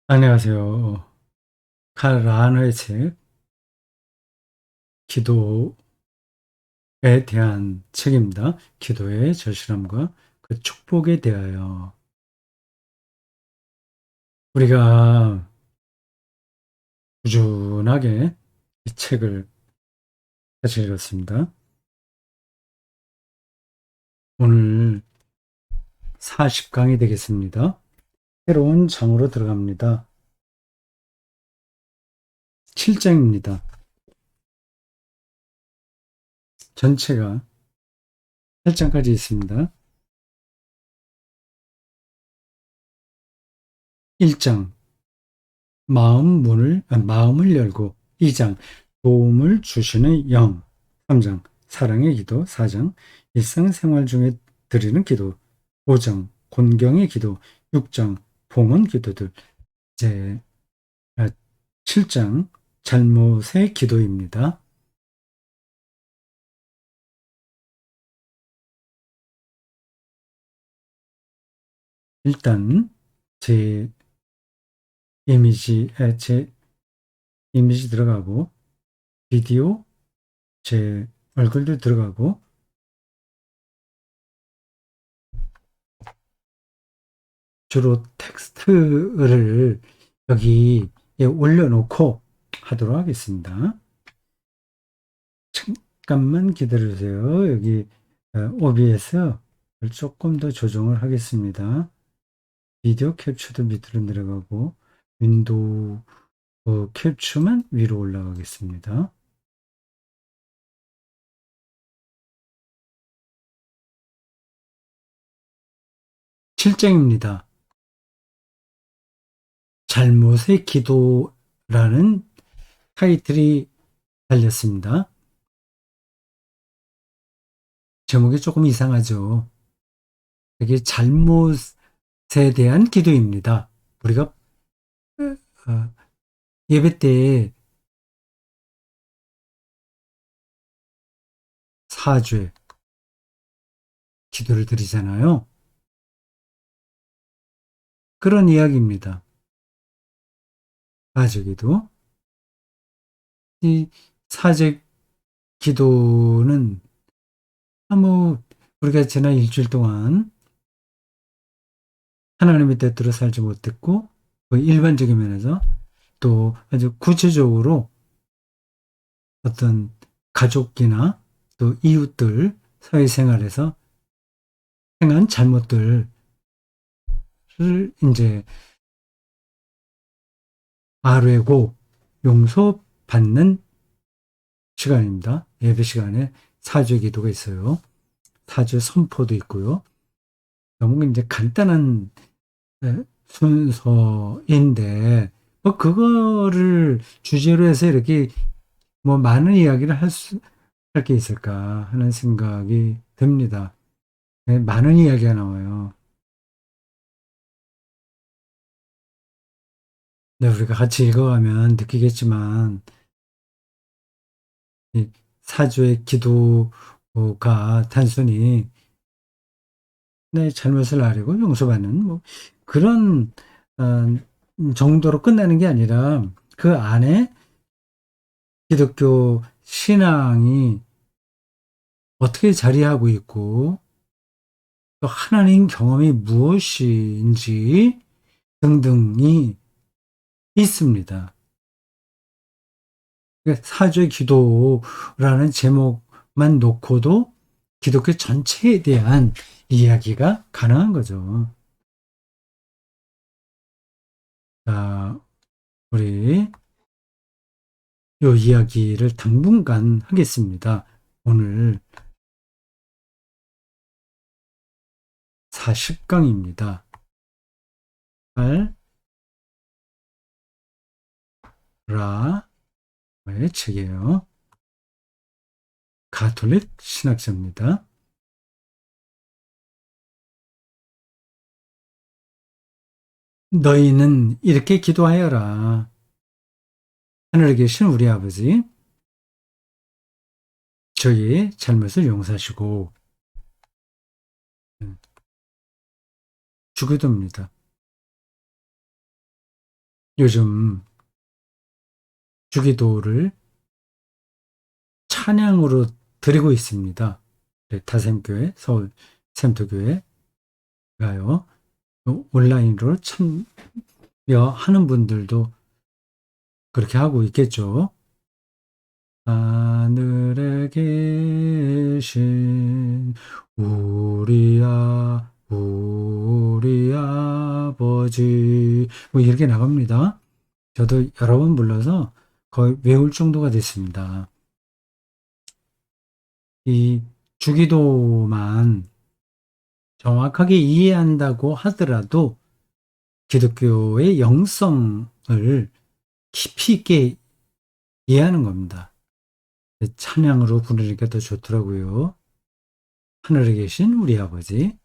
안녕하세요. 칼 라너의 책, 기도에 대한 책입니다. 기도의 절실함과 그 축복에 대하여. 우리가 꾸준하게 이 책을 같이 읽었습니다. 오늘 40강이 되겠습니다. 새로운 장으로 들어갑니다. 7장입니다. 전체가 8장까지 있습니다. 1장, 마음을 열고. 2장, 도움을 주시는 영. 3장, 사랑의 기도. 4장, 일상생활 중에 드리는 기도. 5장, 곤경의 기도. 6장, 봉헌 기도들. 이제 7장, 잘못의 기도입니다. 일단 제 제 이미지 들어가고, 비디오, 제 얼굴도 들어가고, 주로 텍스트를 여기에 올려놓고 하도록 하겠습니다. 잠깐만 기다려주세요. 여기 OBS를 조금 더 조정을 하겠습니다. 비디오 캡처도 밑으로 내려가고 윈도우 캡처만 위로 올라가겠습니다. 7장입니다. 잘못의 기도라는 타이틀이 달렸습니다. 제목이 조금 이상하죠. 이게 잘못에 대한 기도입니다. 우리가 어, 예배 때 사죄 기도를 드리잖아요. 그런 이야기입니다. 사죄 기도. 이 사죄 기도는 뭐 우리가 지난 일주일 동안 하나님의 뜻대로 살지 못했고, 그 일반적인 면에서 또 아주 구체적으로 어떤 가족이나 또 이웃들 사회생활에서 행한 잘못들을 이제 아뢰고 용서받는 시간입니다. 예배 시간에 사죄 기도가 있어요. 사죄 선포도 있고요. 너무 이제 간단한 순서인데, 뭐 그거를 주제로 해서 이렇게 뭐 많은 이야기를 할 게 있을까 하는 생각이 듭니다. 네, 많은 이야기가 나와요. 네, 우리가 같이 읽어가면 느끼겠지만, 이 사주의 기도가 단순히 내 잘못을 아뢰고 용서받는 뭐 그런 정도로 끝나는 게 아니라, 그 안에 기독교 신앙이 어떻게 자리하고 있고 또 하나님 경험이 무엇인지 등등이 있습니다. 사죄 기도라는 제목만 놓고도 기독교 전체에 대한 이야기가 가능한 거죠. 자, 우리 요 이야기를 당분간 하겠습니다. 오늘 40강입니다. 8, 라의 책이에요. 가톨릭 신학자입니다. 너희는 이렇게 기도하여라. 하늘에 계신 우리 아버지, 저희의 잘못을 용서하시고, 주기도입니다. 요즘 주기도를 찬양으로 드리고 있습니다. 네, 다샘교회, 서울 샘터교회가요. 온라인으로 참여하는 분들도 그렇게 하고 있겠죠. 하늘에 계신 우리 아버지 뭐 이렇게 나갑니다. 저도 여러 번 불러서 거의 외울 정도가 됐습니다. 이 주기도만 정확하게 이해한다고 하더라도 기독교의 영성을 깊이 있게 이해하는 겁니다. 찬양으로 부르니까 더 좋더라고요. 하늘에 계신 우리 아버지,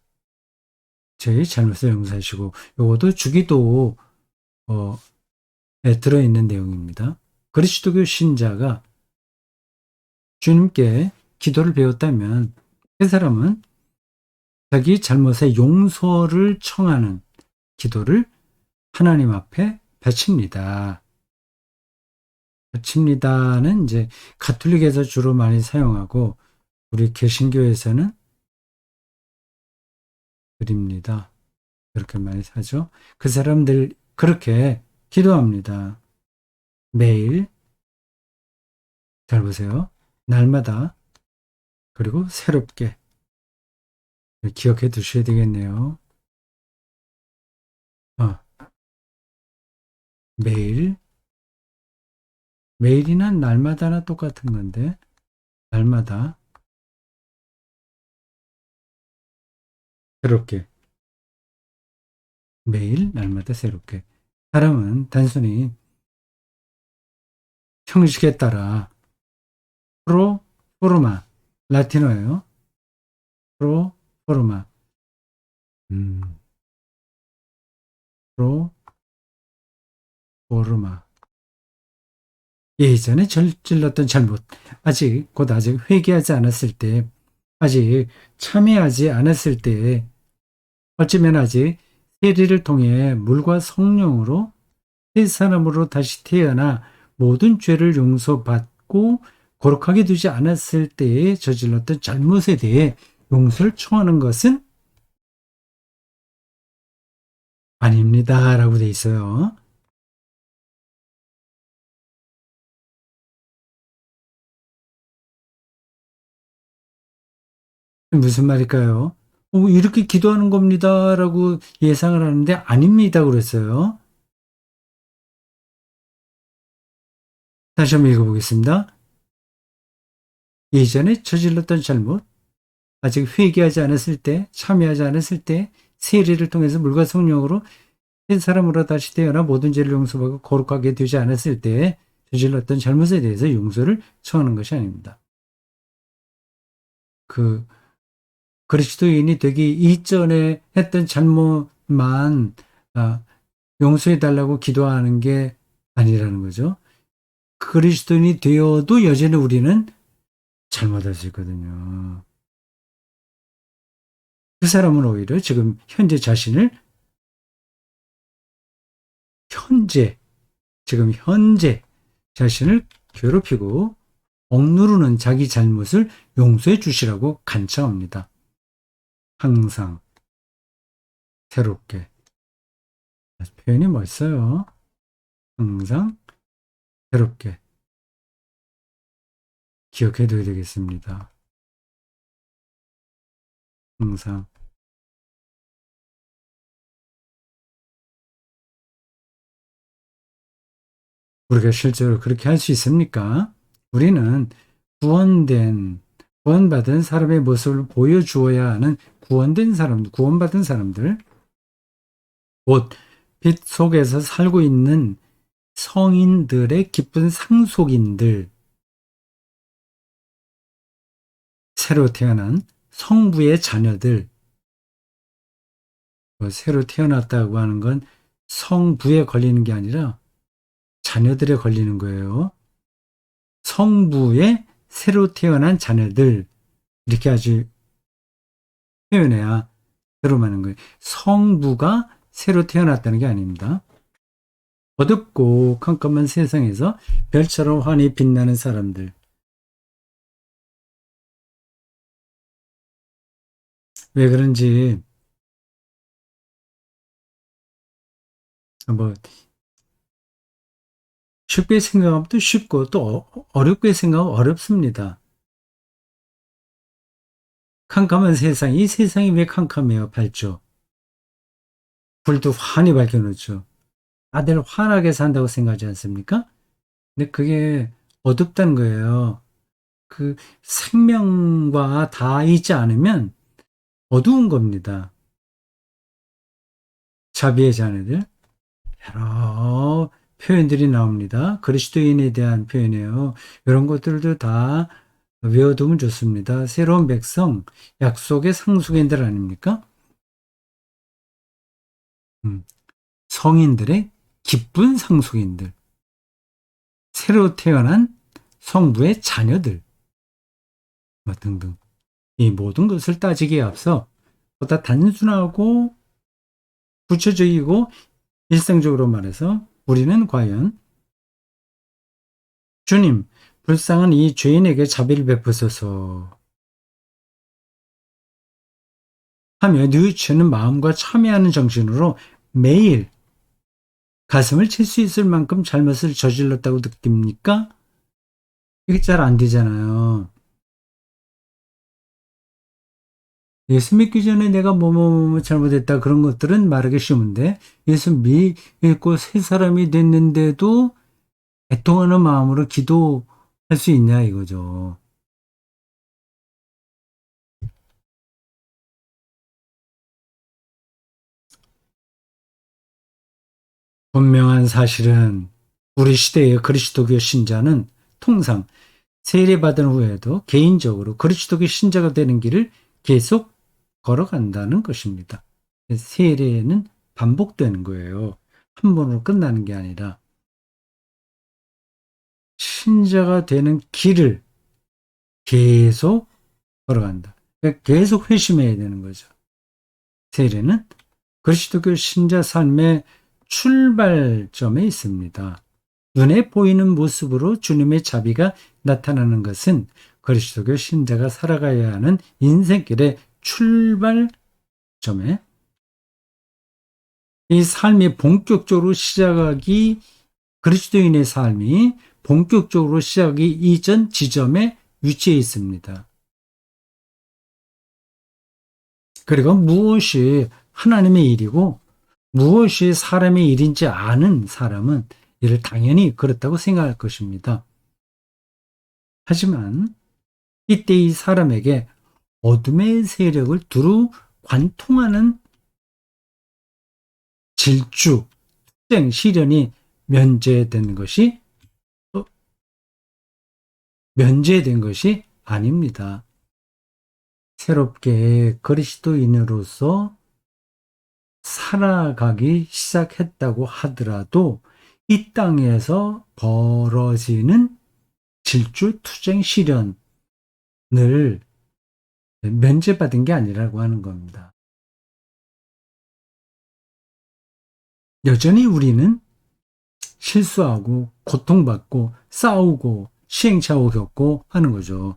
저희 잘못을 용서하시고, 요것도 주기도에 들어있는 내용입니다. 그리스도교 신자가 주님께 기도를 배웠다면 그 사람은 자기 잘못의 용서를 청하는 기도를 하나님 앞에 바칩니다. 바칩니다는 이제 가톨릭에서 주로 많이 사용하고 우리 개신교에서는 드립니다. 그렇게 많이 하죠. 그 사람들 그렇게 기도합니다. 매일 잘 보세요. 날마다 그리고 새롭게 기억해 두셔야 되겠네요. 매일 매일이나 날마다나 똑같은 건데 날마다 새롭게 매일 날마다 새롭게 사람은 단순히 형식에 따라 포르마 라틴어예요. 포르마 음, 포르마 예전에 저질렀던 잘못 아직 회개하지 않았을 때 아직 참여하지 않았을 때 어쩌면 아직 세리를 통해 물과 성령으로 새 사람으로 다시 태어나 모든 죄를 용서받고 거룩하게 두지 않았을 때에 저질렀던 잘못에 대해 용서를 청하는 것은 아닙니다. 라고 돼 있어요. 무슨 말일까요? 이렇게 기도하는 겁니다. 라고 예상을 하는데 아닙니다. 그랬어요. 다시 한번 읽어보겠습니다. 예전에 저질렀던 잘못, 아직 회개하지 않았을 때, 참여하지 않았을 때, 세례를 통해서 물과 성령으로 한 사람으로 다시 태어나 모든 죄를 용서받고 거룩하게 되지 않았을 때 저질렀던 잘못에 대해서 용서를 청하는 것이 아닙니다. 그리스도인이 되기 이전에 했던 잘못만 용서해 달라고 기도하는 게 아니라는 거죠. 그리스도인이 되어도 여전히 우리는 잘못할 수 있거든요. 그 사람은 오히려 지금 현재 자신을 현재 자신을 괴롭히고 억누르는 자기 잘못을 용서해 주시라고 간청합니다. 항상 새롭게. 표현이 멋있어요. 항상 새롭게. 기억해 둬야 되겠습니다. 항상. 우리가 실제로 그렇게 할 수 있습니까? 우리는 구원받은 사람의 모습을 보여주어야 하는 구원받은 사람들, 곧 빛 속에서 살고 있는 성인들의 기쁜 상속인들, 새로 태어난 성부의 자녀들, 새로 태어났다고 하는 건 성부에 걸리는 게 아니라 자녀들에 걸리는 거예요. 성부의 새로 태어난 자녀들, 이렇게 아주 표현해야 새로 많은 거예요. 성부가 새로 태어났다는 게 아닙니다. 어둡고 캄캄한 세상에서 별처럼 환히 빛나는 사람들. 왜 그런지 뭐 쉽게 생각하면 또 쉽고 또 어렵게 생각하면 어렵습니다. 캄캄한 세상, 이 세상이 왜 캄캄해요? 밝죠? 불도 환히 밝혀놓죠. 다들 환하게 산다고 생각하지 않습니까? 근데 그게 어둡다는 거예요. 그 생명과 다 있지 않으면 어두운 겁니다. 자비의 자녀들. 여러 표현들이 나옵니다. 그리스도인에 대한 표현이에요. 이런 것들도 다 외워두면 좋습니다. 새로운 백성, 약속의 상속인들 아닙니까? 음, 성인들의 기쁜 상속인들, 새로 태어난 성부의 자녀들, 뭐 등등. 이 모든 것을 따지기에 앞서 보다 단순하고 구체적이고 일상적으로 말해서 우리는 과연 주님, 불쌍한 이 죄인에게 자비를 베푸소서 하며 뉘우치는 마음과 참여하는 정신으로 매일 가슴을 칠 수 있을 만큼 잘못을 저질렀다고 느낍니까? 이게 잘 안 되잖아요. 예수 믿기 전에 내가 뭐뭐 잘못했다 그런 것들은 말하기 쉬운데 예수 믿고 새 사람이 됐는데도 애통하는 마음으로 기도할 수 있냐 이거죠. 분명한 사실은 우리 시대의 그리스도교 신자는 통상 세례받은 후에도 개인적으로 그리스도교 신자가 되는 길을 계속 걸어간다는 것입니다. 세례는 반복되는 거예요. 한 번으로 끝나는 게 아니라 신자가 되는 길을 계속 걸어간다. 그러니까 계속 회심해야 되는 거죠. 세례는 그리스도교 신자 삶의 출발점에 있습니다. 눈에 보이는 모습으로 주님의 자비가 나타나는 것은 그리스도교 신자가 살아가야 하는 인생길의 출발점에 이 삶이 본격적으로 시작하기 그리스도인의 삶이 본격적으로 시작하기 이전 지점에 위치해 있습니다. 그리고 무엇이 하나님의 일이고 무엇이 사람의 일인지 아는 사람은 이를 당연히 그렇다고 생각할 것입니다. 하지만 이때 이 사람에게 어둠의 세력을 두루 관통하는 질주, 투쟁, 시련이 면제된 것이 면제된 것이 아닙니다. 새롭게 그리스도인으로서 살아가기 시작했다고 하더라도 이 땅에서 벌어지는 질주, 투쟁, 시련을 면제받은 게 아니라고 하는 겁니다. 여전히 우리는 실수하고 고통받고 싸우고 시행착오 겪고 하는 거죠.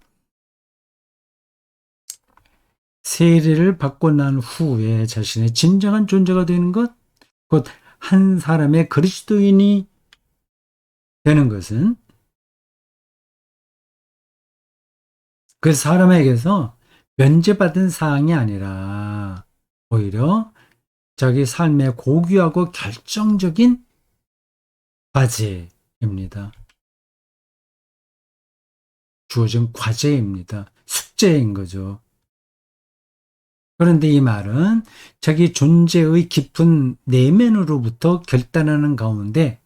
세례를 받고 난 후에 자신의 진정한 존재가 되는 것, 곧 한 사람의 그리스도인이 되는 것은 그 사람에게서 면제받은 사항이 아니라 오히려 자기 삶의 고귀하고 결정적인 과제입니다. 주어진 과제입니다. 숙제인 거죠. 그런데 이 말은 자기 존재의 깊은 내면으로부터 결단하는 가운데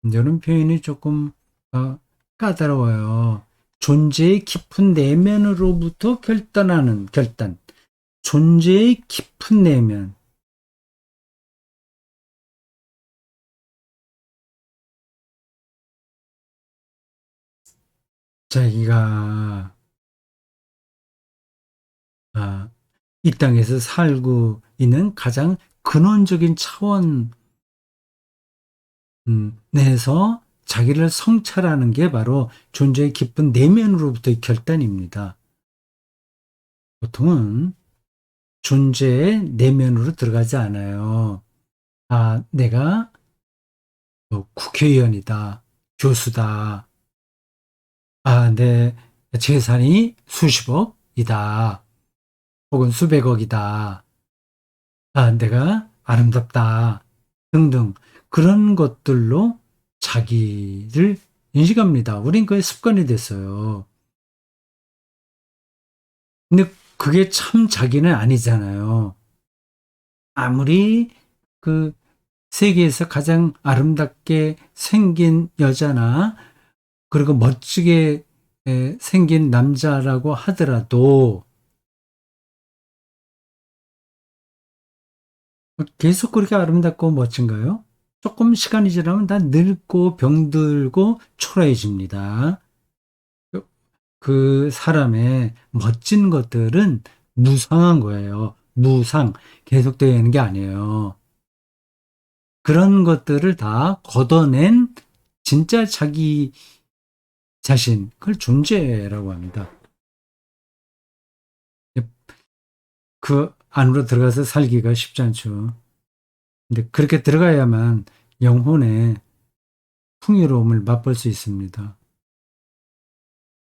이런 표현이 조금 까다로워요. 존재의 깊은 내면으로부터 결단하는 결단. 존재의 깊은 내면. 자기가 이 땅에서 살고 있는 가장 근원적인 차원에서 내서 자기를 성찰하는 게 바로 존재의 깊은 내면으로부터의 결단입니다. 보통은 존재의 내면으로 들어가지 않아요. 아, 내가 뭐 국회의원이다, 교수다, 아, 내 재산이 수십억이다, 혹은 수백억이다, 아, 내가 아름답다, 등등 그런 것들로 자기를 인식합니다. 우린 그게 습관이 됐어요. 근데 그게 참 자기는 아니잖아요. 아무리 그 세계에서 가장 아름답게 생긴 여자나 그리고 멋지게 생긴 남자라고 하더라도 계속 그렇게 아름답고 멋진가요? 조금 시간이 지나면 다 늙고 병들고 초라해집니다. 그 사람의 멋진 것들은 무상한 거예요. 무상. 계속되는 게 아니에요. 그런 것들을 다 걷어낸 진짜 자기 자신, 그걸 존재라고 합니다. 그 안으로 들어가서 살기가 쉽지 않죠. 근데 그렇게 들어가야만 영혼의 풍요로움을 맛볼 수 있습니다.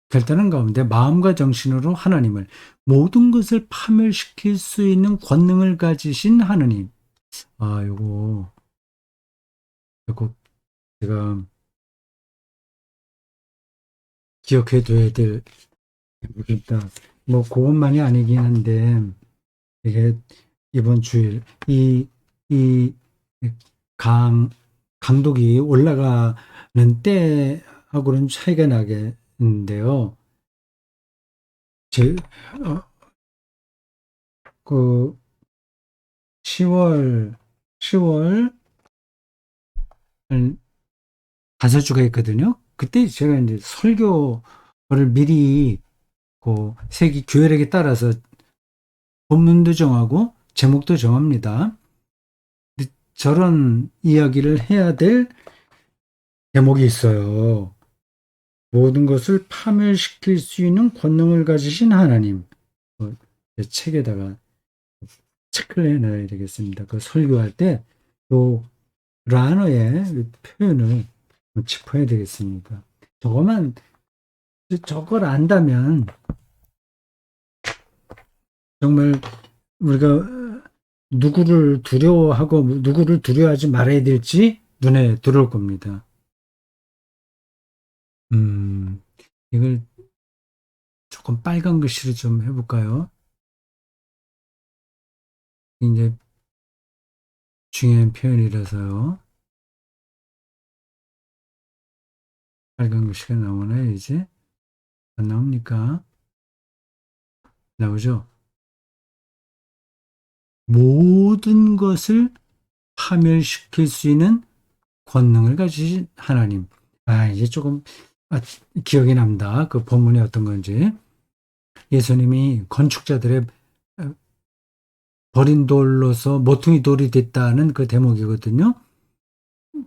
결단한 가운데 마음과 정신으로 하나님을 모든 것을 파멸시킬 수 있는 권능을 가지신 하느님. 아, 요거 제가 기억해 둬야 될 부분이다. 뭐 그것만이 아니긴 한데 이게 이번 주일 이 강 강독이 올라가는 때하고는 차이가 나겠는데요. 제 그 10월 5 주가 있거든요. 그때 제가 이제 설교를 미리 그 세기 교회력에 따라서 본문도 정하고 제목도 정합니다. 저런 이야기를 해야 될 제목이 있어요. 모든 것을 파멸시킬 수 있는 권능을 가지신 하나님. 제 책에다가 체크를 해놔야 되겠습니다. 그 설교할 때, 요, 라너의 표현을 짚어야 되겠습니다. 저거만, 저걸 안다면, 정말 우리가 누구를 두려워하고 누구를 두려워하지 말아야 될지 눈에 들어올 겁니다. 음, 이걸 조금 빨간 글씨로 좀 해볼까요? 이제 중요한 표현이라서요. 빨간 글씨가 나오나요, 이제? 안 나옵니까? 나오죠? 모든 것을 파멸시킬 수 있는 권능을 가지신 하나님. 아, 이제 조금, 아, 기억이 납니다. 그 본문이 어떤 건지. 예수님이 건축자들의 버린 돌로서 모퉁이 돌이 됐다는 그 대목이거든요.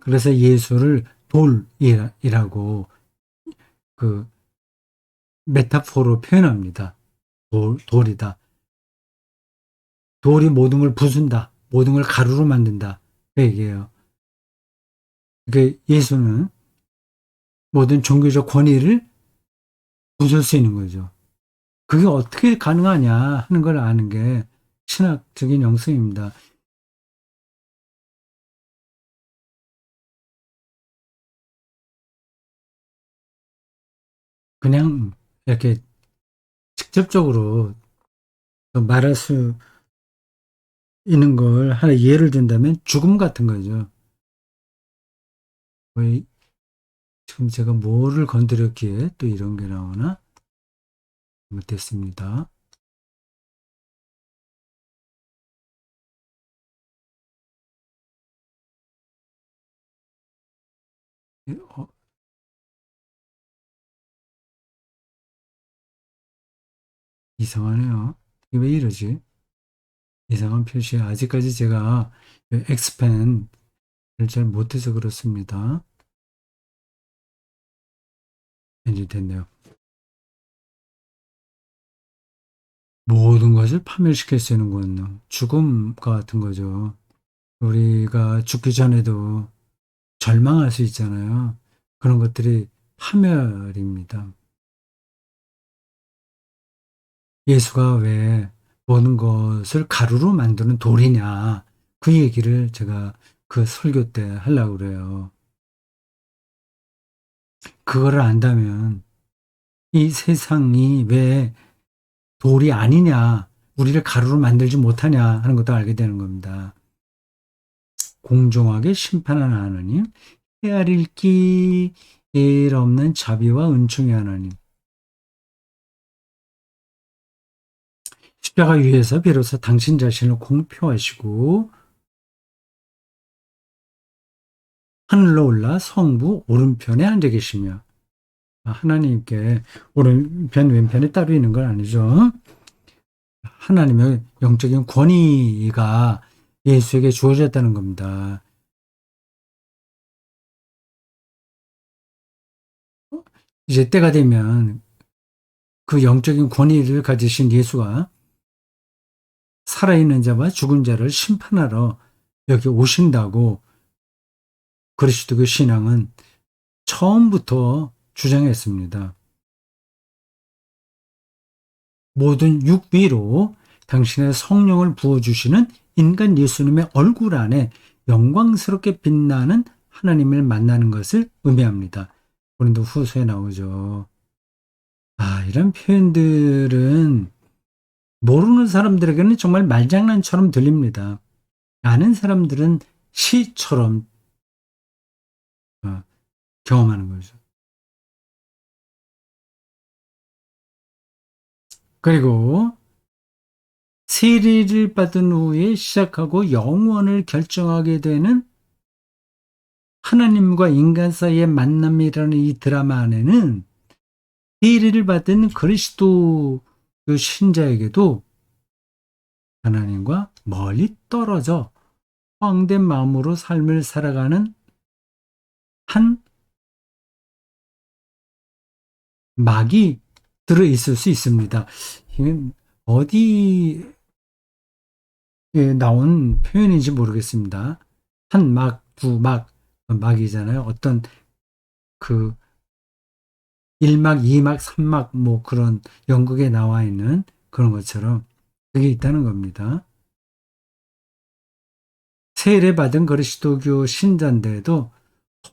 그래서 예수를 돌이라고 그 메타포로 표현합니다. 돌이다. 돌이 모든 걸 부순다. 모든 걸 가루로 만든다. 그 얘기예요. 그 예수는 모든 종교적 권위를 부술 수 있는 거죠. 그게 어떻게 가능하냐 하는 걸 아는 게 신학적인 영성입니다. 그냥 이렇게 직접적으로 말할 수 있는 걸 하나 예를 든다면 죽음 같은 거죠. 거의 지금 제가 뭐를 건드렸기에 또 이런 게 나오나? 못했습니다. 어, 이상하네요. 이게 왜 이러지? 이상한 표시. 아직까지 제가 엑스펜 잘 못해서 그렇습니다. 이제 됐네요. 모든 것을 파멸시킬 수 있는 건 죽음과 같은 거죠. 우리가 죽기 전에도 절망할 수 있잖아요. 그런 것들이 파멸입니다. 예수가 왜 모든 것을 가루로 만드는 돌이냐. 그 얘기를 제가 그 설교 때 하려고 그래요. 그거를 안다면 이 세상이 왜 돌이 아니냐, 우리를 가루로 만들지 못하냐 하는 것도 알게 되는 겁니다. 공정하게 심판하는 하나님, 헤아릴 길 없는 자비와 은총의 하나님, 십자가 위에서 비로소 당신 자신을 공표하시고 하늘로 올라 성부 오른편에 앉아 계시며, 하나님께 오른편 왼편에 따로 있는 건 아니죠. 하나님의 영적인 권위가 예수에게 주어졌다는 겁니다. 이제 때가 되면 그 영적인 권위를 가지신 예수가 살아있는 자와 죽은 자를 심판하러 여기 오신다고 그리스도교 신앙은 처음부터 주장했습니다. 모든 육위로 당신의 성령을 부어주시는 인간 예수님의 얼굴 안에 영광스럽게 빛나는 하나님을 만나는 것을 의미합니다. 고린도 후서에 나오죠. 이런 표현들은 모르는 사람들에게는 정말 말장난처럼 들립니다. 아는 사람들은 시처럼 경험하는 거죠. 그리고 세례를 받은 후에 시작하고 영원을 결정하게 되는 하나님과 인간 사이의 만남이라는 이 드라마 안에는 세례를 받은 그리스도 신자에게도 하나님과 멀리 떨어져 허황된 마음으로 삶을 살아가는 한 막이 들어 있을 수 있습니다. 이건 어디에 나온 표현인지 모르겠습니다. 한 막, 두 막, 막이잖아요. 어떤 그 1막, 2막, 3막 뭐 그런 연극에 나와 있는 그런 것처럼 그게 있다는 겁니다. 세례받은 그리스도교 신자인데도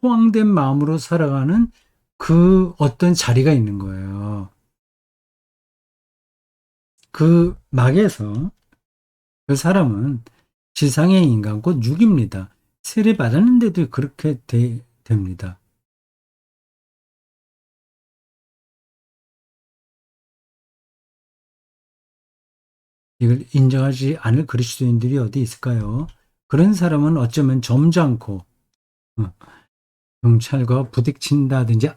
허황된 마음으로 살아가는 그 어떤 자리가 있는 거예요. 그 막에서 그 사람은 지상의 인간 곧 육입니다. 세례받았는데도 그렇게 됩니다. 이걸 인정하지 않을 그리스도인들이 어디 있을까요? 그런 사람은 어쩌면 점잖고 어, 경찰과 부딪힌다든지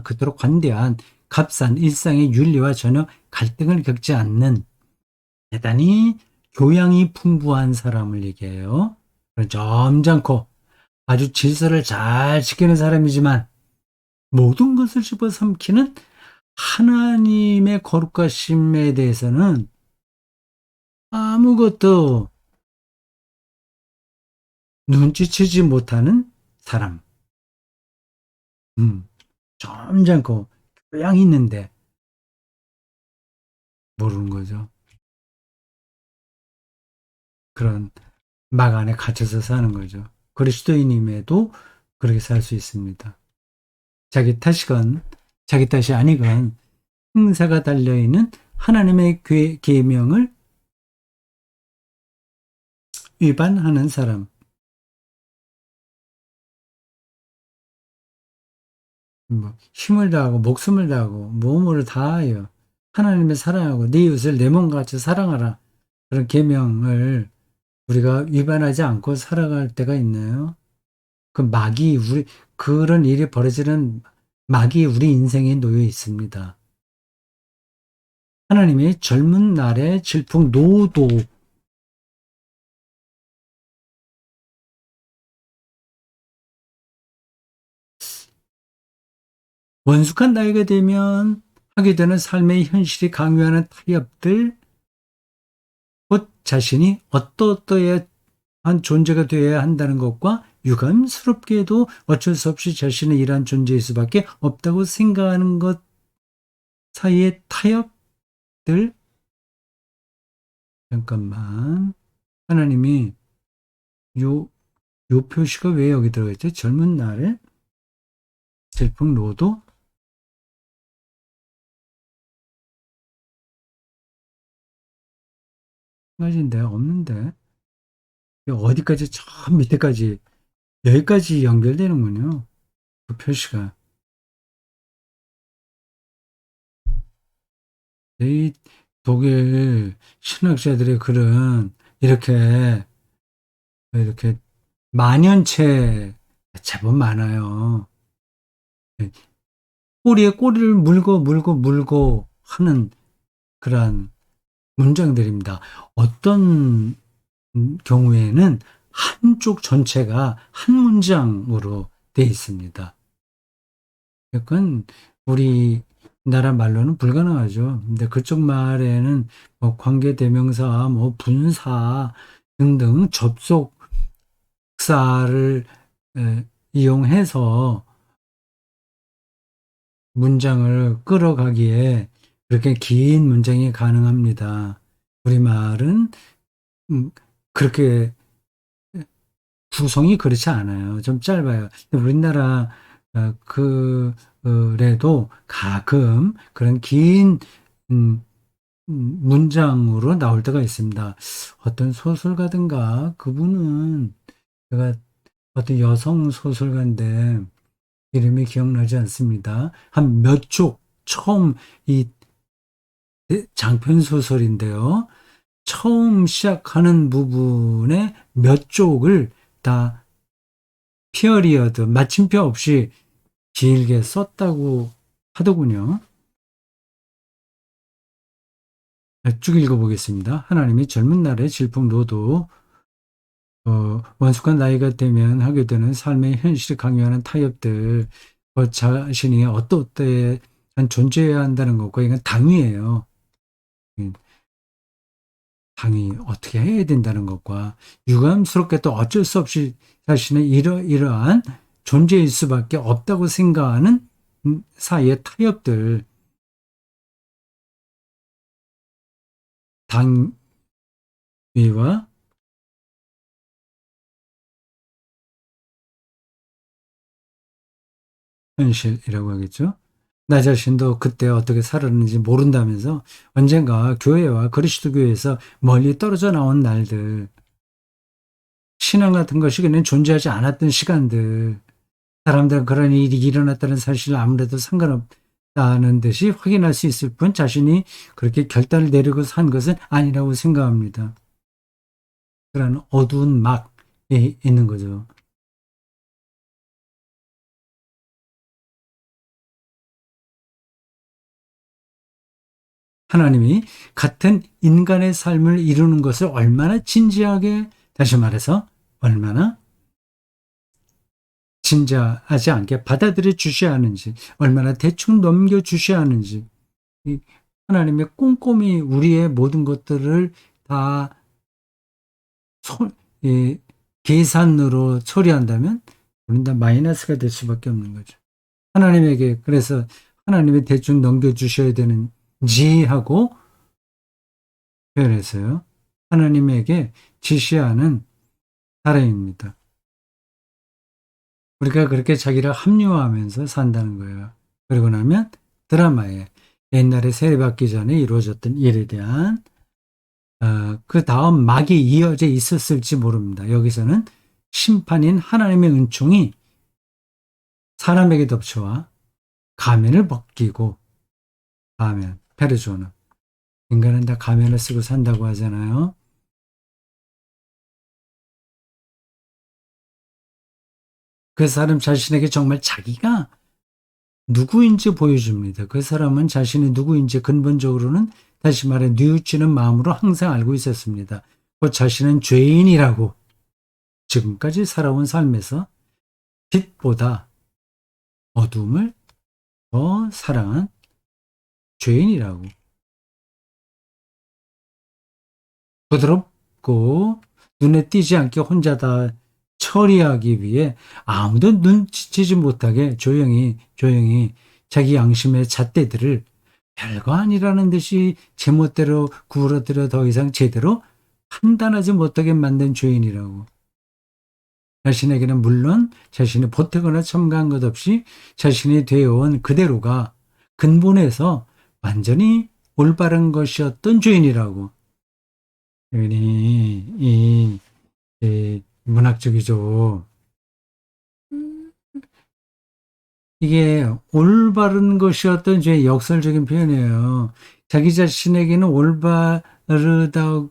그토록 관대한 값싼 일상의 윤리와 전혀 갈등을 겪지 않는 대단히 교양이 풍부한 사람을 얘기해요. 점잖고 아주 질서를 잘 지키는 사람이지만 모든 것을 집어삼키는 하나님의 거룩하심에 대해서는 아무것도 눈치채지 못하는 사람. 점잖고 교양 있는데 모르는 거죠. 그런 막 안에 갇혀서 사는 거죠. 그리스도인임에도 그렇게 살 수 있습니다. 자기 탓이건 자기 탓이 아니건 행사가 달려있는 하나님의 계명을 위반하는 사람. 뭐 힘을 다하고 목숨을 다하고 몸을 다하여 하나님을 사랑하고 네 이웃을 내 몸같이 사랑하라. 그런 계명을 우리가 위반하지 않고 살아갈 때가 있나요? 그 막이 그런 일이 벌어지는 막이 우리 인생에 놓여 있습니다. 하나님의 젊은 날의 질풍노도 원숙한 나이가 되면 하게 되는 삶의 현실이 강요하는 타협들, 곧 자신이 어떠어떠한 존재가 되어야 한다는 것과 유감스럽게도 어쩔 수 없이 자신의 이러한 존재일 수밖에 없다고 생각하는 것 사이의 타협들, 잠깐만. 하나님이 요, 요 표시가 왜 여기 들어있죠? 젊은 날에 질풍노도? 한 가지인데, 없는데. 어디까지, 저 밑에까지, 여기까지 연결되는군요. 그 표시가. 이 독일 신학자들의 글은 이렇게 만연체 제법 많아요. 꼬리에 꼬리를 물고 하는 그러한 문장들입니다. 어떤 경우에는 한쪽 전체가 한 문장으로 되어 있습니다. 그건 우리나라 말로는 불가능하죠. 근데 그쪽 말에는 뭐 관계대명사, 뭐 분사 등등 접속사를 이용해서 문장을 끌어가기에 그렇게 긴 문장이 가능합니다. 우리말은 그렇게 구성이 그렇지 않아요. 좀 짧아요. 근데 우리나라 그래도 가끔 그런 긴 음, 문장으로 나올 때가 있습니다. 어떤 소설가든가 그분은 제가 어떤 여성 소설가인데 이름이 기억나지 않습니다. 한 몇 쪽 처음 이 장편 소설인데요. 처음 시작하는 부분에 몇 쪽을 다 피어리어드 마침표 없이 길게 썼다고 하더군요. 쭉 읽어보겠습니다. 하나님이 젊은 날에 질풍노도 원숙한 나이가 되면 하게 되는 삶의 현실을 강요하는 타협들, 자신이 어떠한 존재해야 한다는 것과 이건 당위예요. 당위 어떻게 해야 된다는 것과 유감스럽게 또 어쩔 수 없이 자신의 이러한 존재일 수밖에 없다고 생각하는 사이의 타협들, 당위와 현실이라고 하겠죠. 나 자신도 그때 어떻게 살았는지 모른다면서 언젠가 교회와 그리스도 교회에서 멀리 떨어져 나온 날들, 신앙 같은 것이 그냥 존재하지 않았던 시간들, 사람들은 그런 일이 일어났다는 사실을 아무래도 상관없다는 듯이 확인할 수 있을 뿐 자신이 그렇게 결단을 내리고 산 것은 아니라고 생각합니다. 그런 어두운 막에 있는 거죠. 하나님이 같은 인간의 삶을 이루는 것을 얼마나 진지하게, 다시 말해서 얼마나 진지하지 않게 받아들여 주셔야 하는지, 얼마나 대충 넘겨 주셔야 하는지, 하나님의 꼼꼼히 우리의 모든 것들을 다 계산으로 처리한다면 우리는 다 마이너스가 될 수밖에 없는 거죠. 하나님에게 그래서 하나님의 대충 넘겨주셔야 되는지 하고 표현했어요. 하나님에게 지시하는 사람입니다. 우리가 그렇게 자기를 합리화하면서 산다는 거예요. 그러고 나면 드라마에 옛날에 세례받기 전에 이루어졌던 일에 대한 그 다음 막이 이어져 있었을지 모릅니다. 여기서는 심판인 하나님의 은총이 사람에게 덮쳐와 가면을 벗기고 가면, 페르조는 인간은 다 가면을 쓰고 산다고 하잖아요. 그 사람 자신에게 정말 자기가 누구인지 보여줍니다. 그 사람은 자신이 누구인지 근본적으로는 다시 말해 뉘우치는 마음으로 항상 알고 있었습니다. 그 자신은 죄인이라고 지금까지 살아온 삶에서 빛보다 어둠을 더 사랑한 죄인이라고. 부드럽고 눈에 띄지 않게 혼자 다 처리하기 위해 아무도 눈치채지 못하게 조용히 자기 양심의 잣대들을 별거 아니라는 듯이 제멋대로 구부러뜨려 더 이상 제대로 판단하지 못하게 만든 죄인이라고. 자신에게는 물론 자신이 보태거나 첨가한 것 없이 자신이 되어온 그대로가 근본에서 완전히 올바른 것이었던 죄인이라고. 죄인이 이 문학적이죠. 이게 올바른 것이었던 죄의 역설적인 표현이에요. 자기 자신에게는 올바르다고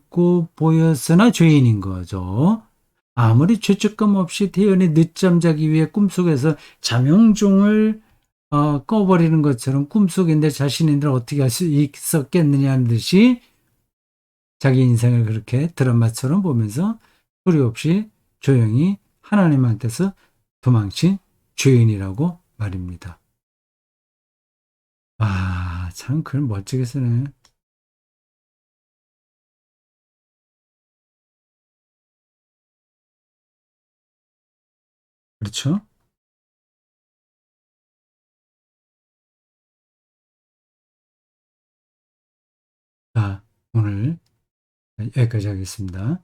보였으나 죄인인 거죠. 아무리 죄책감 없이 태연히 늦잠 자기 위해 꿈속에서 자명종을 꺼버리는 것처럼 꿈속인데 자신인들 어떻게 할 수 있었겠느냐는 듯이 자기 인생을 그렇게 드라마처럼 보면서 소리 없이 조용히 하나님한테서 도망친 죄인이라고 말입니다. 아, 참 글 멋지게 쓰네. 그렇죠? 자, 오늘 여기까지 하겠습니다.